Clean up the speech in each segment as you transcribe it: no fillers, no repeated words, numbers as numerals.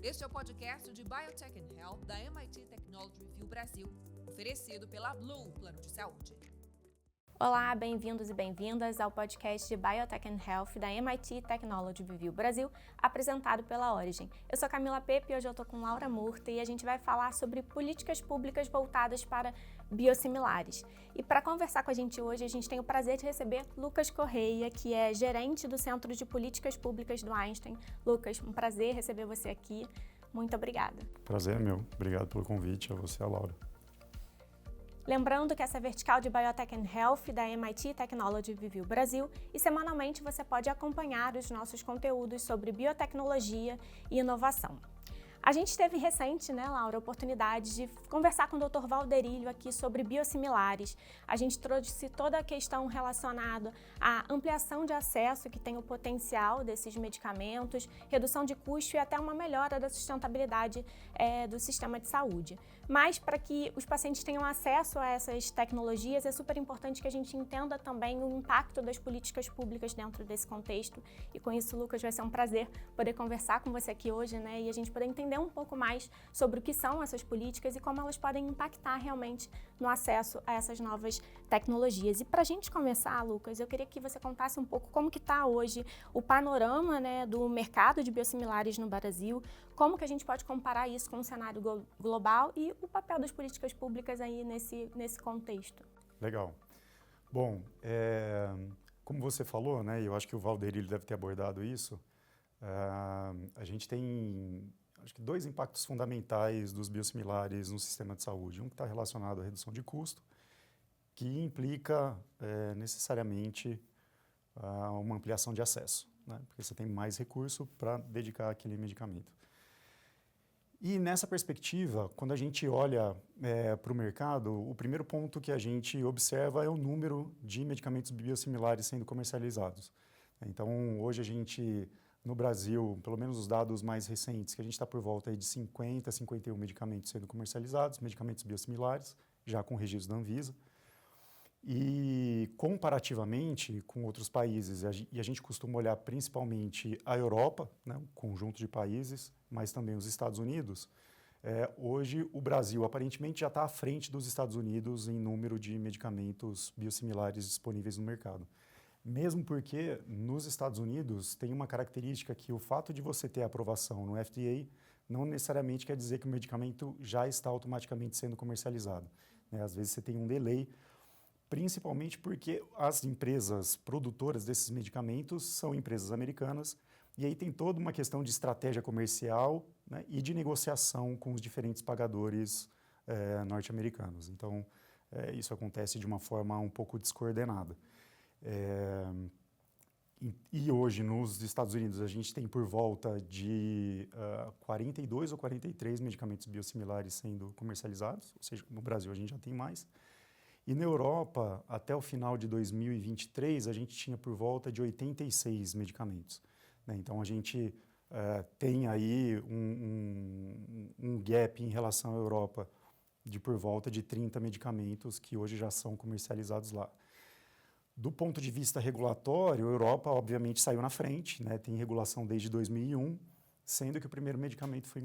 Este é o podcast de Biotech and Health da MIT Technology Review Brasil, oferecido pela Blue Plano de Saúde. Olá, bem-vindos e bem-vindas ao podcast de Biotech and Health da MIT Technology Review Brasil, apresentado pela Origin. Eu sou Camila Pepe e hoje eu estou com Laura Murta e a gente vai falar sobre políticas públicas voltadas para biosimilares. E para conversar com a gente hoje, a gente tem o prazer de receber Lucas Correia, que é gerente do Centro de Políticas Públicas do Einstein. Lucas, um prazer receber você aqui. Muito obrigada. Prazer é meu. Obrigado pelo convite, a você e a Laura. Lembrando que essa é a vertical de Biotech and Health da MIT Technology Review Brasil e semanalmente você pode acompanhar os nossos conteúdos sobre biotecnologia e inovação. A gente teve recente, Laura, a oportunidade de conversar com o Dr. Valderilho aqui sobre biosimilares. A gente trouxe toda a questão relacionada à ampliação de acesso que tem o potencial desses medicamentos, redução de custo e até uma melhora da sustentabilidade do sistema de saúde. Mas para que os pacientes tenham acesso a essas tecnologias, é super importante que a gente entenda também o impacto das políticas públicas dentro desse contexto. E com isso, Lucas, vai ser um prazer poder conversar com você aqui hoje, e a gente poder entender um pouco mais sobre o que são essas políticas e como elas podem impactar realmente no acesso a essas novas tecnologias. E para a gente começar, Lucas, eu queria que você contasse um pouco como que está hoje o panorama do mercado de biosimilares no Brasil, como que a gente pode comparar isso com o cenário global e o papel das políticas públicas aí nesse contexto. Legal. Bom, como você falou, e eu acho que o Valderilho deve ter abordado isso, a gente tem acho que dois impactos fundamentais dos biosimilares no sistema de saúde. Um que está relacionado à redução de custo, que implica necessariamente uma ampliação de acesso, porque você tem mais recurso para dedicar àquele medicamento. E nessa perspectiva, quando a gente olha para o mercado, o primeiro ponto que a gente observa é o número de medicamentos biosimilares sendo comercializados. Então, hoje a gente, no Brasil, pelo menos os dados mais recentes, que a gente está por volta aí de 50, 51 medicamentos sendo comercializados, medicamentos biosimilares, já com registro da Anvisa. E comparativamente com outros países, e a gente costuma olhar principalmente a Europa, um conjunto de países, mas também os Estados Unidos, hoje o Brasil aparentemente já está à frente dos Estados Unidos em número de medicamentos biosimilares disponíveis no mercado. Mesmo porque nos Estados Unidos tem uma característica que o fato de você ter aprovação no FDA não necessariamente quer dizer que o medicamento já está automaticamente sendo comercializado. Às vezes você tem um delay, principalmente porque as empresas produtoras desses medicamentos são empresas americanas, e aí tem toda uma questão de estratégia comercial e de negociação com os diferentes pagadores norte-americanos. Então, isso acontece de uma forma um pouco descoordenada. E hoje, nos Estados Unidos, a gente tem por volta de 42 ou 43 medicamentos biosimilares sendo comercializados, ou seja, no Brasil a gente já tem mais. E na Europa, até o final de 2023, a gente tinha por volta de 86 medicamentos. Então, a gente tem aí um gap em relação à Europa de por volta de 30 medicamentos que hoje já são comercializados lá. Do ponto de vista regulatório, a Europa, obviamente, saiu na frente, tem regulação desde 2001, sendo que o primeiro medicamento foi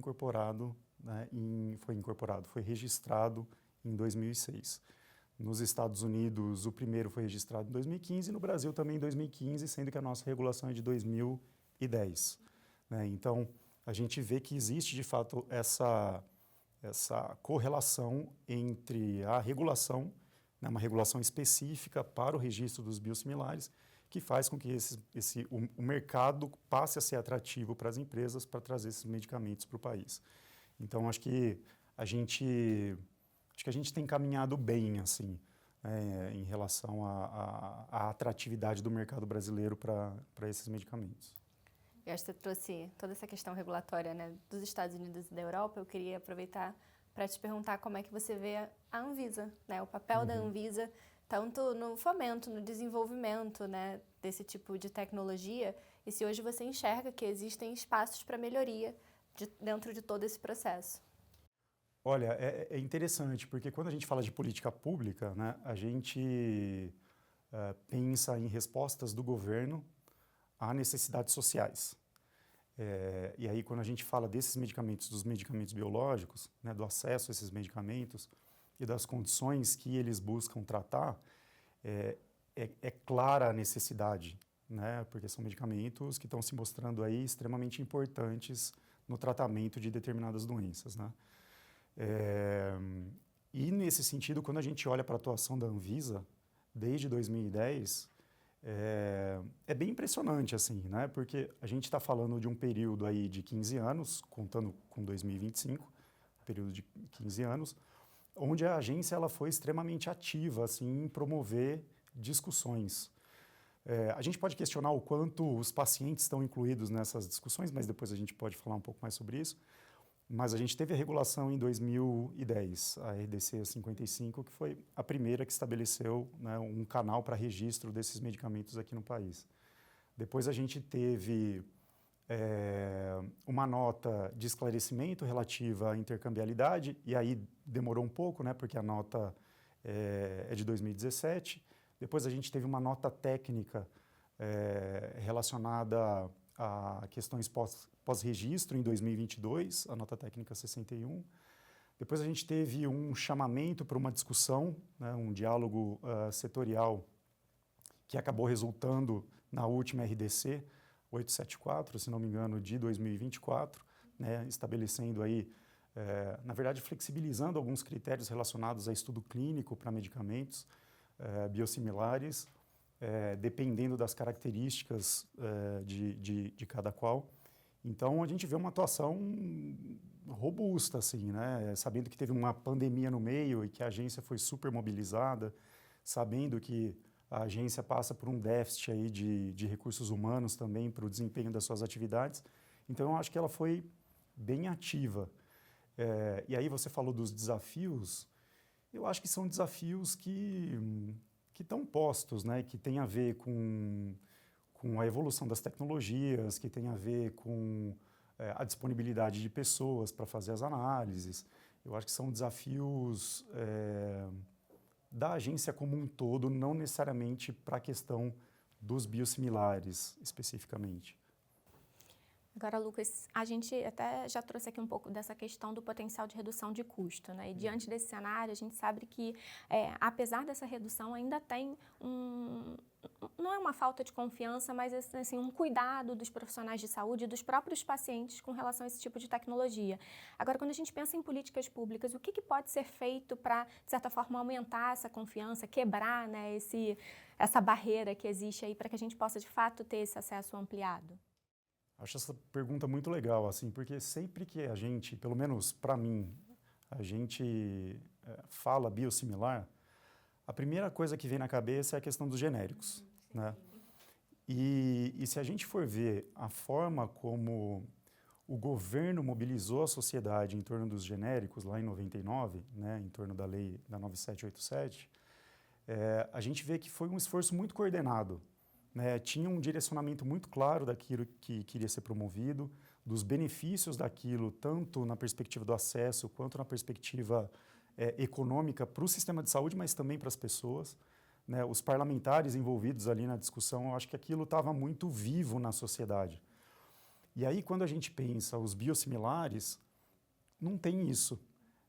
foi registrado em 2006. Nos Estados Unidos, o primeiro foi registrado em 2015 e no Brasil também em 2015, sendo que a nossa regulação é de 2010. Então, a gente vê que existe, de fato, essa correlação entre a regulação, uma regulação específica para o registro dos biosimilares, que faz com que o mercado passe a ser atrativo para as empresas para trazer esses medicamentos para o país. Então, acho que a gente tem caminhado bem, em relação à atratividade do mercado brasileiro para esses medicamentos. Eu acho que você trouxe toda essa questão regulatória dos Estados Unidos e da Europa. Eu queria aproveitar para te perguntar como é que você vê a Anvisa, o papel da Anvisa, tanto no fomento, no desenvolvimento desse tipo de tecnologia, e se hoje você enxerga que existem espaços para melhoria dentro de todo esse processo. Olha, é interessante, porque quando a gente fala de política pública, a gente pensa em respostas do governo a necessidades sociais. E aí, quando a gente fala desses medicamentos, dos medicamentos biológicos, né, do acesso a esses medicamentos e das condições que eles buscam tratar, é clara a necessidade, né, porque são medicamentos que estão se mostrando aí extremamente importantes no tratamento de determinadas doenças, né. E nesse sentido, quando a gente olha para a atuação da Anvisa, desde 2010, é bem impressionante, assim, né? Porque a gente está falando de um período aí de 15 anos, contando com 2025, período de 15 anos, onde a agência ela foi extremamente ativa, assim, em promover discussões. A gente pode questionar o quanto os pacientes estão incluídos nessas discussões, mas depois a gente pode falar um pouco mais sobre isso. Mas a gente teve a regulação em 2010, a RDC 55, que foi a primeira que estabeleceu, né, um canal para registro desses medicamentos aqui no país. Depois a gente teve uma nota de esclarecimento relativa à intercambiabilidade, e aí demorou um pouco, né, porque a nota é de 2017. Depois a gente teve uma nota técnica relacionada a questões pós-registro em 2022, a nota técnica 61. Depois a gente teve um chamamento para uma discussão, né, um diálogo setorial, que acabou resultando na última RDC 874, se não me engano, de 2024, né, estabelecendo aí, na verdade, flexibilizando alguns critérios relacionados a estudo clínico para medicamentos biosimilares, dependendo das características de cada qual. Então, a gente vê uma atuação robusta, assim, né? Sabendo que teve uma pandemia no meio e que a agência foi super mobilizada, sabendo que a agência passa por um déficit aí de recursos humanos também para o desempenho das suas atividades. Então, eu acho que ela foi bem ativa. E aí você falou dos desafios. Eu acho que são desafios que estão postos, né, que tem a ver com a evolução das tecnologias, que tem a ver com a disponibilidade de pessoas para fazer as análises. Eu acho que são desafios da agência como um todo, não necessariamente para a questão dos biosimilares, especificamente. Agora, Lucas, a gente até já trouxe aqui um pouco dessa questão do potencial de redução de custo, né? E diante desse cenário, a gente sabe que, apesar dessa redução, ainda tem não é uma falta de confiança, mas assim, um cuidado dos profissionais de saúde e dos próprios pacientes com relação a esse tipo de tecnologia. Agora, quando a gente pensa em políticas públicas, o que pode ser feito para, de certa forma, aumentar essa confiança, quebrar, né, essa barreira que existe aí para que a gente possa, de fato, ter esse acesso ampliado? Acho essa pergunta muito legal, assim, porque sempre que a gente, pelo menos para mim, a gente fala biosimilar, a primeira coisa que vem na cabeça é a questão dos genéricos, né? E se a gente for ver a forma como o governo mobilizou a sociedade em torno dos genéricos lá em 99, né, em torno da lei da 9787, a gente vê que foi um esforço muito coordenado. Né, tinha um direcionamento muito claro daquilo que queria ser promovido, dos benefícios daquilo, tanto na perspectiva do acesso, quanto na perspectiva econômica para o sistema de saúde, mas também para as pessoas. Né, os parlamentares envolvidos ali na discussão, eu acho que aquilo estava muito vivo na sociedade. E aí, quando a gente pensa os biosimilares, não tem isso.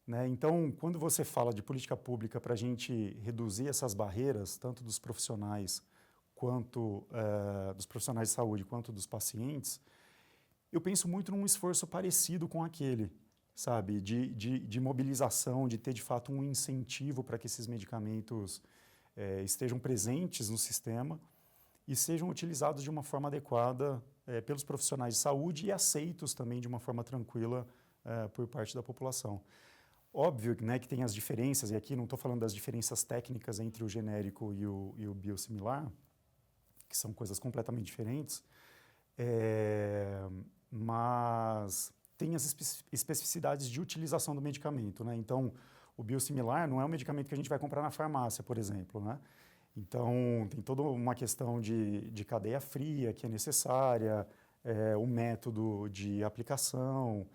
Né? Então, quando você fala de política pública para a gente reduzir essas barreiras, tanto dos profissionais quanto dos profissionais de saúde, quanto dos pacientes, eu penso muito num esforço parecido com aquele, sabe, de mobilização, de ter de fato um incentivo para que esses medicamentos estejam presentes no sistema e sejam utilizados de uma forma adequada pelos profissionais de saúde e aceitos também de uma forma tranquila por parte da população. Óbvio, né, que tem as diferenças, e aqui não estou falando das diferenças técnicas entre o genérico e o biosimilar, que são coisas completamente diferentes, mas tem as especificidades de utilização do medicamento, né? Então, o biosimilar não é um medicamento que a gente vai comprar na farmácia, por exemplo, né? Então, tem toda uma questão de cadeia fria que é necessária, o método de aplicação.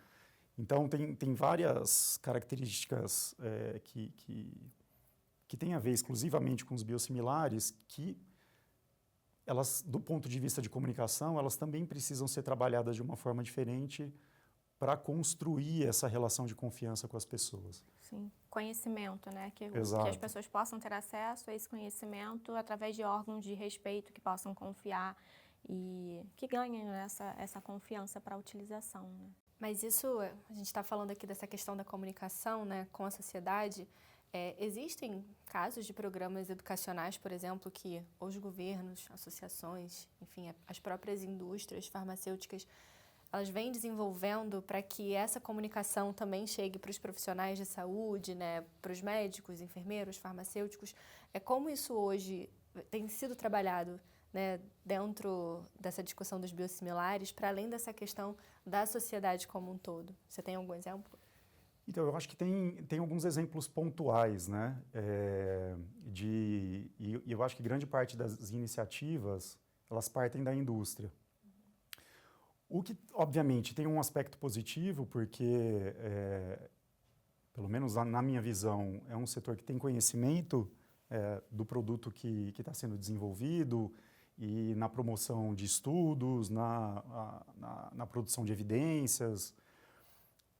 Então, tem várias características que têm a ver exclusivamente com os biosimilares que elas, do ponto de vista de comunicação, elas também precisam ser trabalhadas de uma forma diferente para construir essa relação de confiança com as pessoas. Sim, conhecimento, né? Que Exato. as pessoas possam ter acesso a esse conhecimento através de órgãos de respeito que possam confiar e que ganhem essa confiança para a utilização, né? Mas isso, a gente está falando aqui dessa questão da comunicação, né, com a sociedade. Existem casos de programas educacionais, por exemplo, que os governos, associações, enfim, as próprias indústrias farmacêuticas, elas vêm desenvolvendo para que essa comunicação também chegue para os profissionais de saúde, né, para os médicos, enfermeiros, farmacêuticos. Como isso hoje tem sido trabalhado, né, dentro dessa discussão dos biosimilares, para além dessa questão da sociedade como um todo? Você tem algum exemplo? Então, eu acho que tem alguns exemplos pontuais, né? E eu acho que grande parte das iniciativas, elas partem da indústria. O que, obviamente, tem um aspecto positivo, porque, pelo menos na minha visão, é um setor que tem conhecimento do produto que está sendo desenvolvido e na promoção de estudos, na produção de evidências.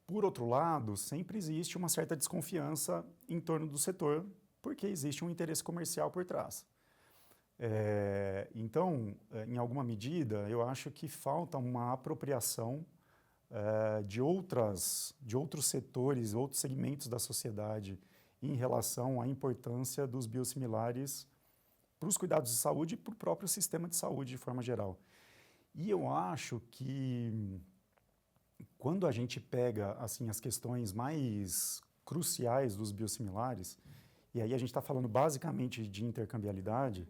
Por outro lado, sempre existe uma certa desconfiança em torno do setor, porque existe um interesse comercial por trás. Então, em alguma medida, eu acho que falta uma apropriação de outros setores, outros segmentos da sociedade em relação à importância dos biosimilares para os cuidados de saúde e para o próprio sistema de saúde de forma geral. E eu acho que quando a gente pega assim, as questões mais cruciais dos biosimilares, e aí a gente está falando basicamente de intercambiabilidade,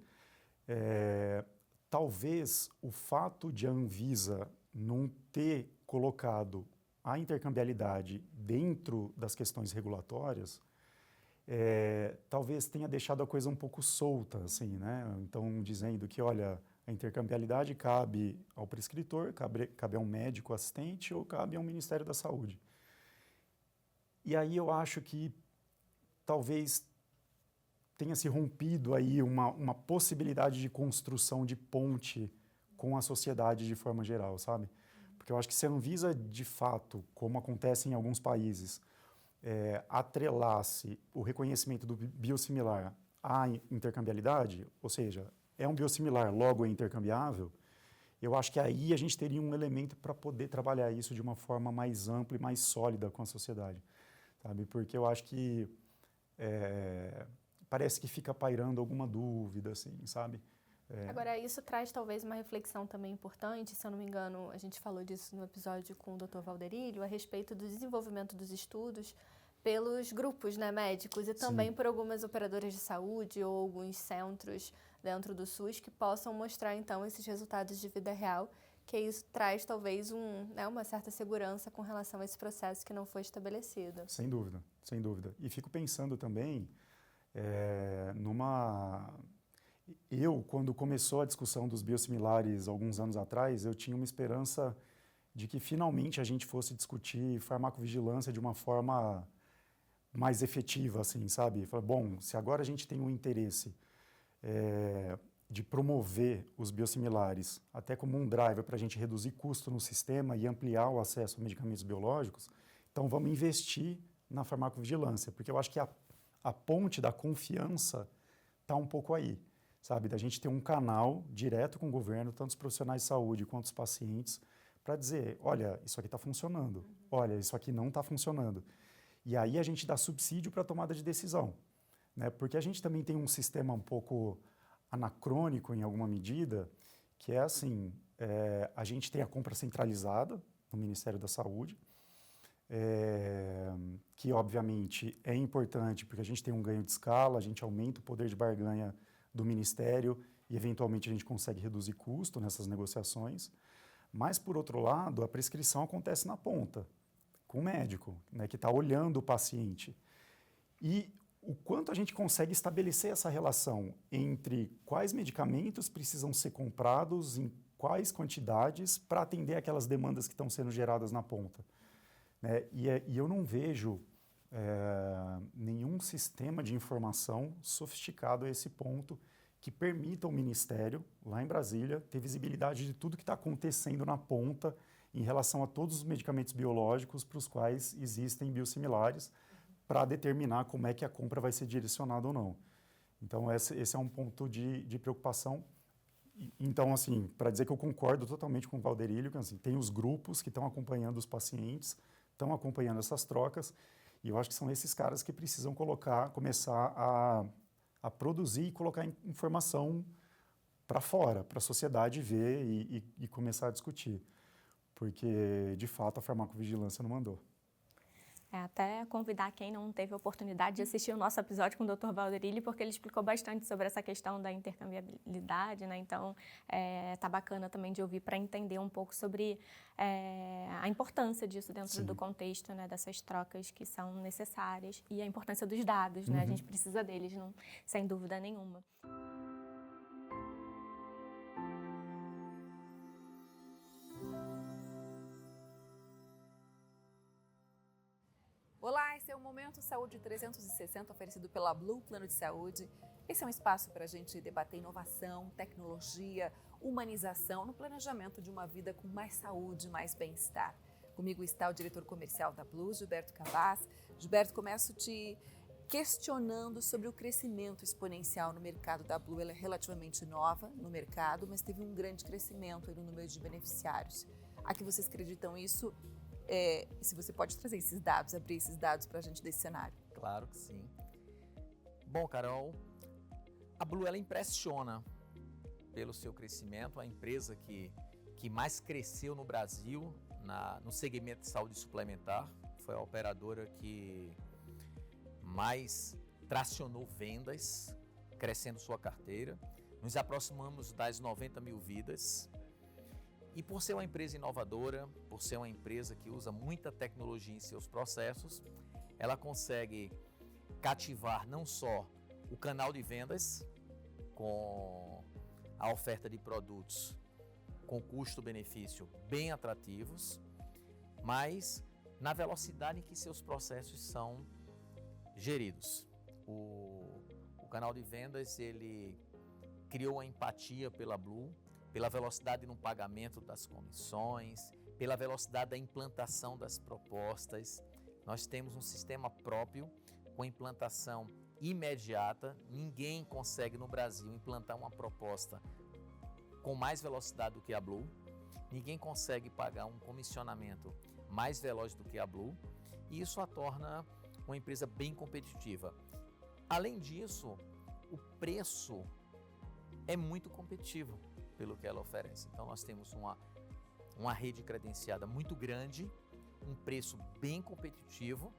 talvez o fato de a Anvisa não ter colocado a intercambiabilidade dentro das questões regulatórias, talvez tenha deixado a coisa um pouco solta, assim, né? Então, dizendo que, olha, a intercambiabilidade cabe ao prescritor, cabe a um médico assistente ou cabe ao Ministério da Saúde. E aí eu acho que talvez tenha se rompido aí uma possibilidade de construção de ponte com a sociedade de forma geral, sabe? Porque eu acho que se a Anvisa, de fato, como acontece em alguns países, atrelasse o reconhecimento do biosimilar à intercambiabilidade, ou seja, é um biosimilar, logo é intercambiável, eu acho que aí a gente teria um elemento para poder trabalhar isso de uma forma mais ampla e mais sólida com a sociedade, sabe? Porque eu acho que parece que fica pairando alguma dúvida, assim, sabe? Agora, isso traz talvez uma reflexão também importante, se eu não me engano, a gente falou disso no episódio com o Dr. Valderílio, a respeito do desenvolvimento dos estudos pelos grupos, né, médicos e também Sim. por algumas operadoras de saúde ou alguns centros dentro do SUS que possam mostrar, então, esses resultados de vida real, que isso traz talvez uma certa segurança com relação a esse processo que não foi estabelecido. Sem dúvida, sem dúvida. E fico pensando também quando começou a discussão dos biosimilares alguns anos atrás, eu tinha uma esperança de que finalmente a gente fosse discutir farmacovigilância de uma forma mais efetiva, assim, sabe? Bom, se agora a gente tem um interesse de promover os biosimilares até como um driver para a gente reduzir custo no sistema e ampliar o acesso a medicamentos biológicos, então vamos investir na farmacovigilância, porque eu acho que a ponte da confiança está um pouco aí, sabe? Da gente ter um canal direto com o governo, tanto os profissionais de saúde quanto os pacientes, para dizer, olha, isso aqui está funcionando, olha, isso aqui não está funcionando. E aí a gente dá subsídio para a tomada de decisão, né? Porque a gente também tem um sistema um pouco anacrônico em alguma medida, que é assim, a gente tem a compra centralizada no Ministério da Saúde, que obviamente é importante porque a gente tem um ganho de escala, a gente aumenta o poder de barganha do Ministério e eventualmente a gente consegue reduzir custo nessas negociações. Mas, por outro lado, a prescrição acontece na ponta, com o médico, né, que está olhando o paciente. E o quanto a gente consegue estabelecer essa relação entre quais medicamentos precisam ser comprados, em quais quantidades, para atender aquelas demandas que estão sendo geradas na ponta. Né? E eu não vejo nenhum sistema de informação sofisticado a esse ponto que permita ao Ministério, lá em Brasília, ter visibilidade de tudo que está acontecendo na ponta em relação a todos os medicamentos biológicos para os quais existem biosimilares, para determinar como é que a compra vai ser direcionada ou não. Então, esse é um ponto de preocupação. Então, assim, para dizer que eu concordo totalmente com o Valderílio, que assim, tem os grupos que estão acompanhando os pacientes, estão acompanhando essas trocas, e eu acho que são esses caras que precisam começar a produzir e colocar informação para fora, para a sociedade ver e começar a discutir. Porque, de fato, a farmacovigilância não mandou. Até convidar quem não teve a oportunidade de assistir o nosso episódio com o Dr. Valderílio, porque ele explicou bastante sobre essa questão da intercambiabilidade, né? Então, tá bacana também de ouvir para entender um pouco sobre a importância disso dentro do contexto, né? Dessas trocas que são necessárias e a importância dos dados, né? A gente precisa deles, sem dúvida nenhuma. Olá, esse é o Momento Saúde 360 oferecido pela Blue Plano de Saúde. Esse é um espaço para a gente debater inovação, tecnologia, humanização no planejamento de uma vida com mais saúde, mais bem-estar. Comigo está o diretor comercial da Blue, Gilberto Cavaz. Gilberto, começo te questionando sobre o crescimento exponencial no mercado da Blue. Ela é relativamente nova no mercado, mas teve um grande crescimento no número de beneficiários. A que vocês acreditam isso? Se você pode trazer esses dados, abrir esses dados para a gente desse cenário. Claro que sim. Bom, Carol, a Blue ela impressiona pelo seu crescimento, a empresa que mais cresceu no Brasil no segmento de saúde suplementar, foi a operadora que mais tracionou vendas, crescendo sua carteira. Nos aproximamos das 90 mil vidas. E por ser uma empresa inovadora, por ser uma empresa que usa muita tecnologia em seus processos, ela consegue cativar não só o canal de vendas, com a oferta de produtos com custo-benefício bem atrativos, mas na velocidade em que seus processos são geridos. O canal de vendas, ele criou a empatia pela Blue, pela velocidade no pagamento das comissões, pela velocidade da implantação das propostas. Nós temos um sistema próprio com implantação imediata. Ninguém consegue no Brasil implantar uma proposta com mais velocidade do que a Blue. Ninguém consegue pagar um comissionamento mais veloz do que a Blue. E isso a torna uma empresa bem competitiva. Além disso, o preço é muito competitivo pelo que ela oferece. Então nós temos uma rede credenciada muito grande, um preço bem competitivo,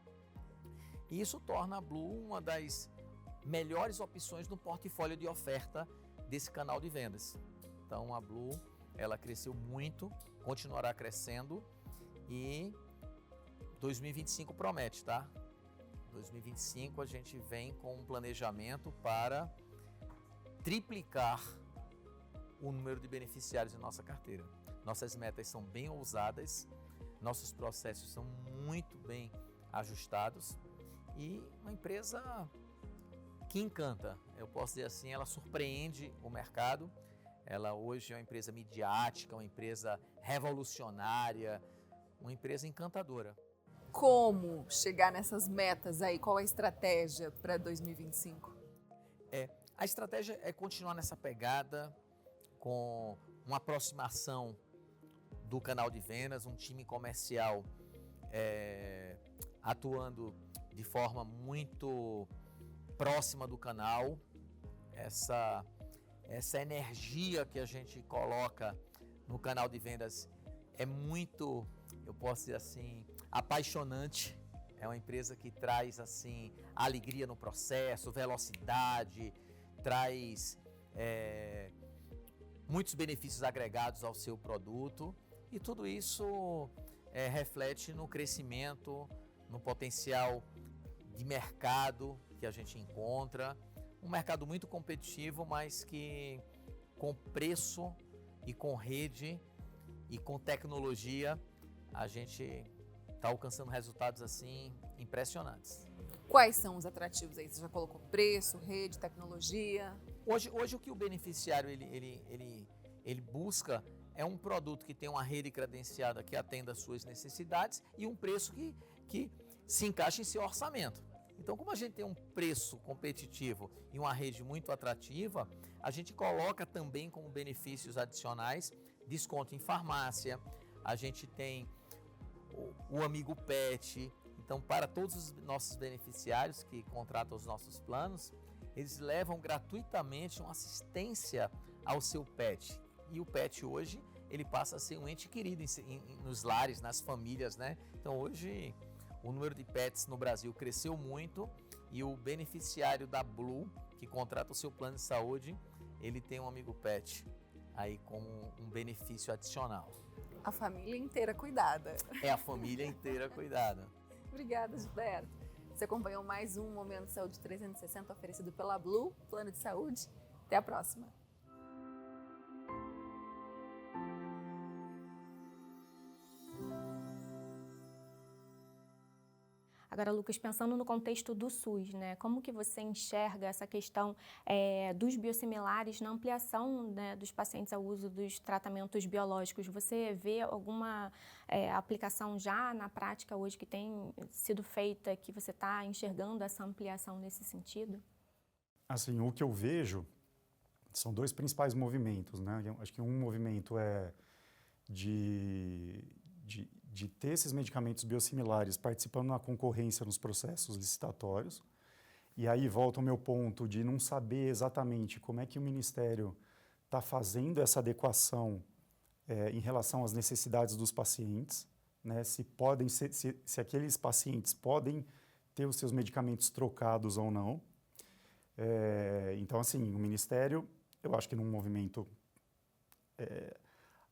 e isso torna a Blue uma das melhores opções no portfólio de oferta desse canal de vendas. Então a Blue, ela cresceu muito, continuará crescendo, e 2025 promete, tá? 2025 a gente vem com um planejamento para triplicar o número de beneficiários em nossa carteira. Nossas metas são bem ousadas, nossos processos são muito bem ajustados e uma empresa que encanta. Eu posso dizer assim, ela surpreende o mercado. Ela hoje é uma empresa midiática, uma empresa revolucionária, uma empresa encantadora. Como chegar nessas metas aí? Qual a estratégia para 2025? A estratégia é continuar nessa pegada, com uma aproximação do canal de vendas, um time comercial atuando de forma muito próxima do canal. Essa energia que a gente coloca no canal de vendas é muito, eu posso dizer assim, apaixonante. É uma empresa que traz assim alegria no processo, velocidade, traz muitos benefícios agregados ao seu produto, e tudo isso reflete no crescimento, no potencial de mercado que a gente encontra, um mercado muito competitivo, mas que com preço e com rede e com tecnologia a gente está alcançando resultados assim impressionantes. Quais são os atrativos aí? Você já colocou preço, rede, tecnologia? Hoje o que o beneficiário ele busca é um produto que tem uma rede credenciada que atenda às suas necessidades e um preço que se encaixa em seu orçamento. Então, como a gente tem um preço competitivo e uma rede muito atrativa, a gente coloca também como benefícios adicionais desconto em farmácia, a gente tem o Amigo Pet. Então, para todos os nossos beneficiários que contratam os nossos planos, eles levam gratuitamente uma assistência ao seu pet. E o pet hoje, ele passa a ser um ente querido nos lares, nas famílias, né? Então, hoje, o número de pets no Brasil cresceu muito e o beneficiário da Blue, que contrata o seu plano de saúde, ele tem um Amigo Pet aí como um benefício adicional. A família inteira cuidada. É a família inteira cuidada. Obrigada, Gilberto. Você acompanhou mais um Momento de Saúde 360 oferecido pela Blue, Plano de Saúde. Até a próxima. Agora, Lucas, pensando no contexto do SUS, né, como que você enxerga essa questão dos biosimilares na ampliação, né, dos pacientes ao uso dos tratamentos biológicos? Você vê alguma aplicação já na prática hoje que tem sido feita, que você está enxergando essa ampliação nesse sentido? Assim, o que eu vejo são dois principais movimentos, né? Eu acho que um movimento é de ter esses medicamentos biosimilares participando na concorrência nos processos licitatórios. E aí volta o meu ponto de não saber exatamente como é que o Ministério está fazendo essa adequação em relação às necessidades dos pacientes, né? Se aqueles pacientes podem ter os seus medicamentos trocados ou não. Então, assim, o Ministério, eu acho que num movimento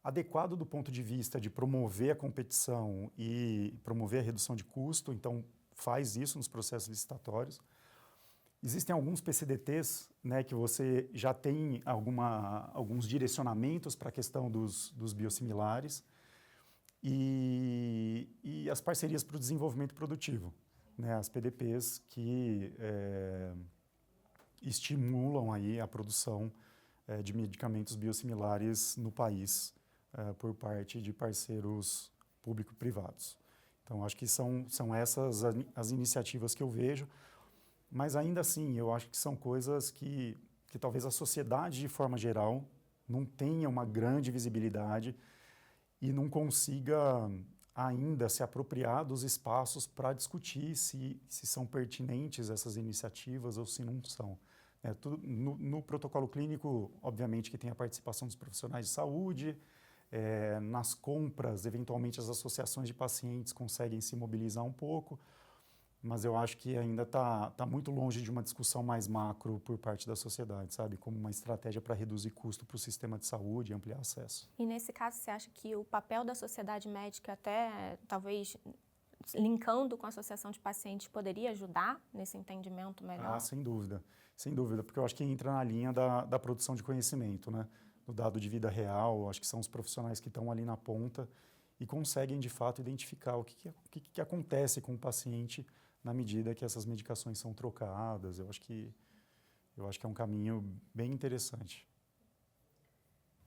adequado do ponto de vista de promover a competição e promover a redução de custo, então faz isso nos processos licitatórios. Existem alguns PCDTs, né, que você já tem alguns direcionamentos para a questão dos biosimilares e as parcerias para o desenvolvimento produtivo, né, as PDPs que estimulam aí a produção de medicamentos biosimilares no país, por parte de parceiros público-privados. Então, acho que são essas as iniciativas que eu vejo, mas ainda assim, eu acho que são coisas que talvez a sociedade, de forma geral, não tenha uma grande visibilidade e não consiga ainda se apropriar dos espaços para discutir se são pertinentes essas iniciativas ou se não são. No protocolo clínico, obviamente que tem a participação dos profissionais de saúde. Nas compras, eventualmente as associações de pacientes conseguem se mobilizar um pouco, mas eu acho que ainda está muito longe de uma discussão mais macro por parte da sociedade, sabe? Como uma estratégia para reduzir custo para o sistema de saúde e ampliar acesso. E nesse caso, você acha que o papel da sociedade médica, até talvez linkando com a associação de pacientes, poderia ajudar nesse entendimento melhor? Sem dúvida, porque eu acho que entra na linha da produção de conhecimento, né? No dado de vida real, acho que são os profissionais que estão ali na ponta e conseguem, de fato, identificar o que acontece com o paciente na medida que essas medicações são trocadas. Eu acho que é um caminho bem interessante.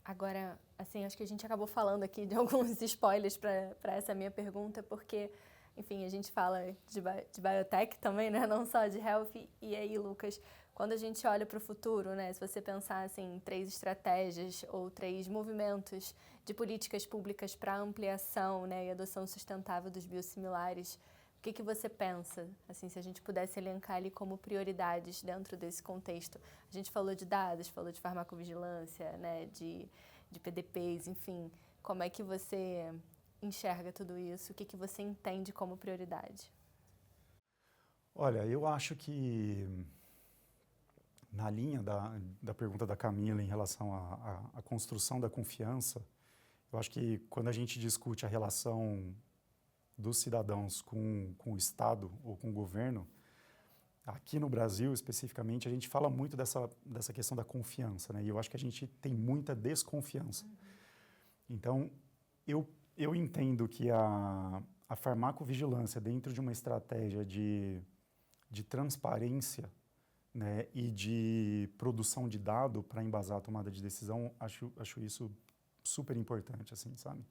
Agora, assim, acho que a gente acabou falando aqui de alguns spoilers para essa minha pergunta, porque, enfim, a gente fala de biotech também, né? Não só de health. E aí, Lucas, quando a gente olha para o futuro, né, se você pensar assim, em 3 estratégias ou 3 movimentos de políticas públicas para ampliação, né, e adoção sustentável dos biosimilares, o que você pensa, assim, se a gente pudesse elencar ali como prioridades dentro desse contexto? A gente falou de dados, falou de farmacovigilância, né, de PDPs, enfim. Como é que você enxerga tudo isso? O que você entende como prioridade? Olha, eu acho que na linha da pergunta da Camila em relação à construção da confiança, eu acho que quando a gente discute a relação dos cidadãos com o Estado ou com o governo, aqui no Brasil especificamente, a gente fala muito dessa questão da confiança, né? E eu acho que a gente tem muita desconfiança. Então, eu entendo que a farmacovigilância dentro de uma estratégia de transparência, né, e de produção de dado para embasar a tomada de decisão, acho isso super importante, assim, sabe?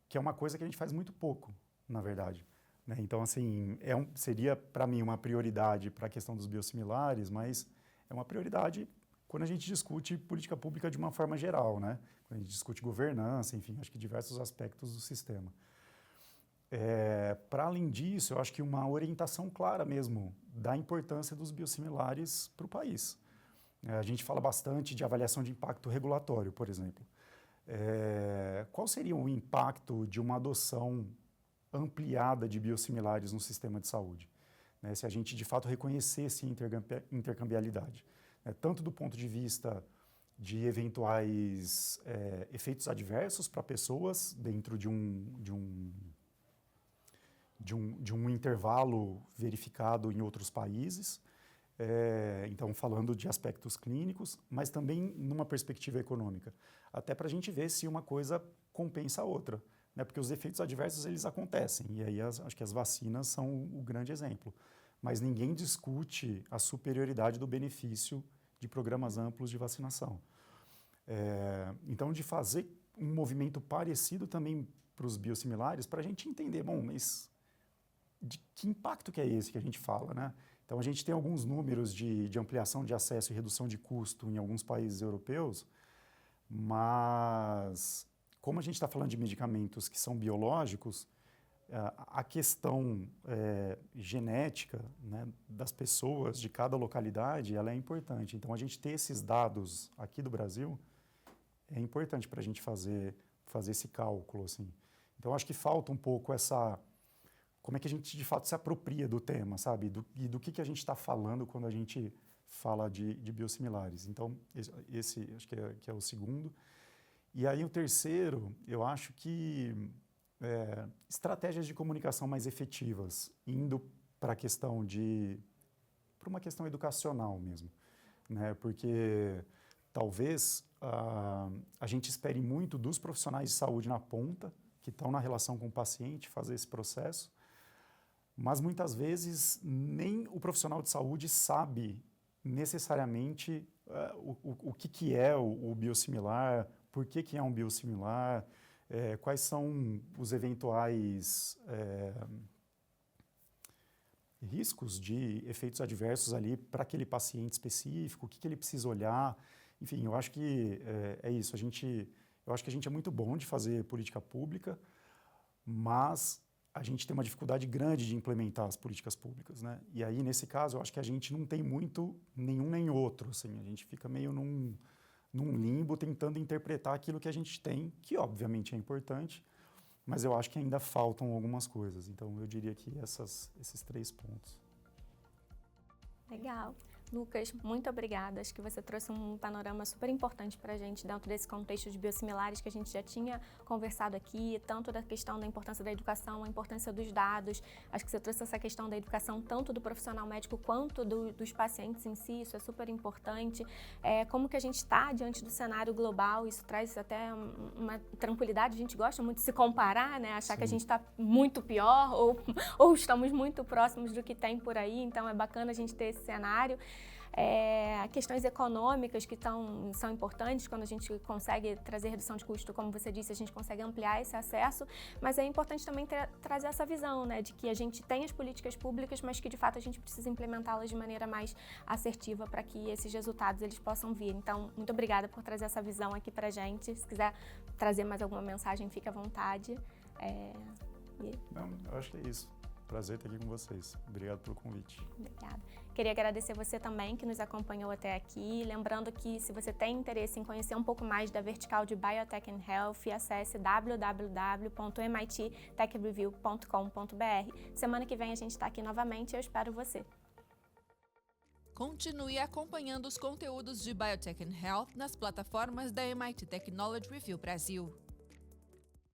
Que é uma coisa que a gente faz muito pouco, na verdade. Né? Então, assim, seria para mim uma prioridade para a questão dos biosimilares, mas é uma prioridade quando a gente discute política pública de uma forma geral, né? Quando a gente discute governança, enfim, acho que diversos aspectos do sistema. Para além disso, eu acho que uma orientação clara mesmo da importância dos biosimilares para o país. A gente fala bastante de avaliação de impacto regulatório, por exemplo. Qual seria o impacto de uma adoção ampliada de biosimilares no sistema de saúde? Né, se a gente, de fato, reconhecesse intercambiabilidade. Tanto do ponto de vista de eventuais efeitos adversos para pessoas dentro de um intervalo verificado em outros países, então falando de aspectos clínicos, mas também numa perspectiva econômica, até para a gente ver se uma coisa compensa a outra, né? Porque os efeitos adversos eles acontecem, e aí acho que as vacinas são o grande exemplo, mas ninguém discute a superioridade do benefício de programas amplos de vacinação. Então, de fazer um movimento parecido também para os biosimilares, para a gente entender, bom, mas de que impacto que é esse que a gente fala, né? Então, a gente tem alguns números de ampliação de acesso e redução de custo em alguns países europeus, mas como a gente está falando de medicamentos que são biológicos, a questão genética, né, das pessoas de cada localidade, ela é importante. Então, a gente ter esses dados aqui do Brasil é importante para a gente fazer esse cálculo, assim. Então, acho que falta um pouco como é que a gente, de fato, se apropria do tema, sabe? Do que a gente está falando quando a gente fala de biosimilares. Então, esse acho que é o segundo. E aí, o terceiro, eu acho que estratégias de comunicação mais efetivas, indo para uma questão educacional mesmo, né? Porque talvez a gente espere muito dos profissionais de saúde na ponta, que estão na relação com o paciente, fazer esse processo, mas muitas vezes nem o profissional de saúde sabe necessariamente o que é o biosimilar, por que é um biosimilar, quais são os eventuais riscos de efeitos adversos ali para aquele paciente específico, o que ele precisa olhar. Enfim, eu acho que é isso. Eu acho que a gente é muito bom de fazer política pública, mas a gente tem uma dificuldade grande de implementar as políticas públicas, né? E aí, nesse caso, eu acho que a gente não tem muito nenhum nem outro, assim. A gente fica meio num limbo tentando interpretar aquilo que a gente tem, que obviamente é importante, mas eu acho que ainda faltam algumas coisas. Então, eu diria que esses 3 pontos. Legal. Lucas, muito obrigada. Acho que você trouxe um panorama super importante para a gente dentro desse contexto de biosimilares que a gente já tinha conversado aqui, tanto da questão da importância da educação, a importância dos dados. Acho que você trouxe essa questão da educação tanto do profissional médico quanto dos pacientes em si, isso é super importante. Como que a gente está diante do cenário global, isso traz até uma tranquilidade. A gente gosta muito de se comparar, né? Achar Sim. que a gente está muito pior ou estamos muito próximos do que tem por aí, então é bacana a gente ter esse cenário. Questões econômicas que são importantes quando a gente consegue trazer redução de custo, como você disse, a gente consegue ampliar esse acesso, mas é importante também trazer essa visão, né, de que a gente tem as políticas públicas, mas que de fato a gente precisa implementá-las de maneira mais assertiva para que esses resultados eles possam vir. Então, muito obrigada por trazer essa visão aqui pra gente. Se quiser trazer mais alguma mensagem, fique à vontade. Não, eu acho que é isso. Prazer estar aqui com vocês. Obrigado pelo convite. Obrigada. Queria agradecer você também que nos acompanhou até aqui. Lembrando que se você tem interesse em conhecer um pouco mais da vertical de Biotech and Health, acesse www.mittechreview.com.br. Semana que vem a gente está aqui novamente e eu espero você. Continue acompanhando os conteúdos de Biotech and Health nas plataformas da MIT Technology Review Brasil.